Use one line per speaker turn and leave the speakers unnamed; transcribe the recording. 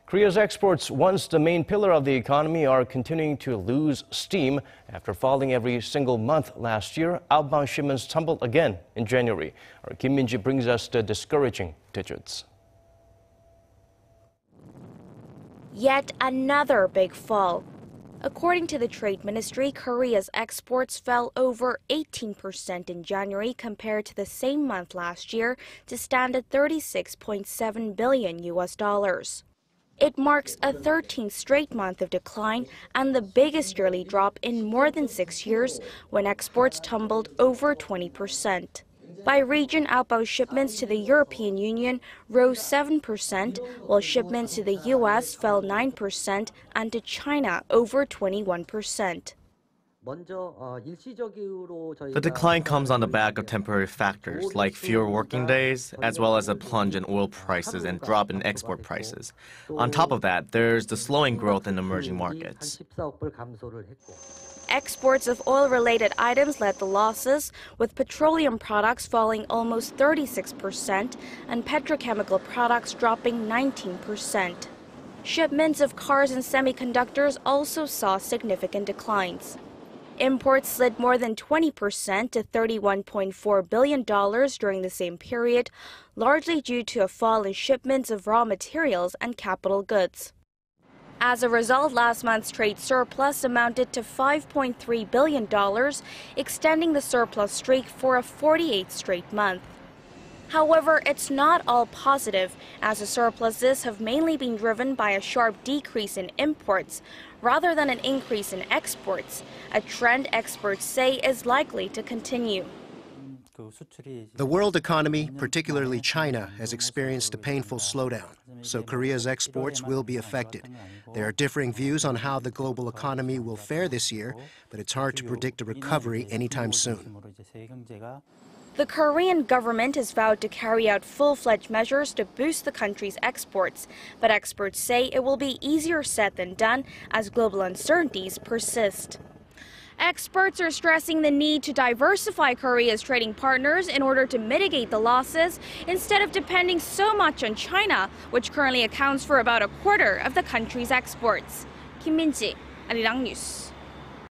Korea's exports, once the main pillar of the economy, are continuing to lose steam. After falling every single month last year, outbound shipments tumbled again in January. Our Kim Min-ji brings us the discouraging digits.
Yet another big fall. According to the Trade Ministry, Korea's exports fell over 18% in January compared to the same month last year to stand at $36.7 billion. It marks a 13th straight month of decline and the biggest yearly drop in more than 6 years, when exports tumbled over 20%. By region, outbound shipments to the European Union rose 7%, while shipments to the U.S. fell 9% and to China over 21%.
The decline comes on the back of temporary factors like fewer working days, as well as a plunge in oil prices and drop in export prices. On top of that, there's the slowing growth in emerging markets.
Exports of oil-related items led the losses, with petroleum products falling almost 36% and petrochemical products dropping 19%. Shipments of cars and semiconductors also saw significant declines. Imports slid more than 20% to $31.4 billion during the same period, largely due to a fall in shipments of raw materials and capital goods. As a result, last month's trade surplus amounted to $5.3 billion, extending the surplus streak for a 48th straight month. However, it's not all positive, as the surpluses have mainly been driven by a sharp decrease in imports rather than an increase in exports, a trend experts say is likely to continue.
The world economy, particularly China, has experienced a painful slowdown, so Korea's exports will be affected. There are differing views on how the global economy will fare this year, but it's hard to predict a recovery anytime soon.
The Korean government has vowed to carry out full-fledged measures to boost the country's exports, but experts say it will be easier said than done as global uncertainties persist. Experts are stressing the need to diversify Korea's trading partners in order to mitigate the losses instead of depending so much on China, which currently accounts for about a quarter of the country's exports. Kim Min-ji, Arirang News.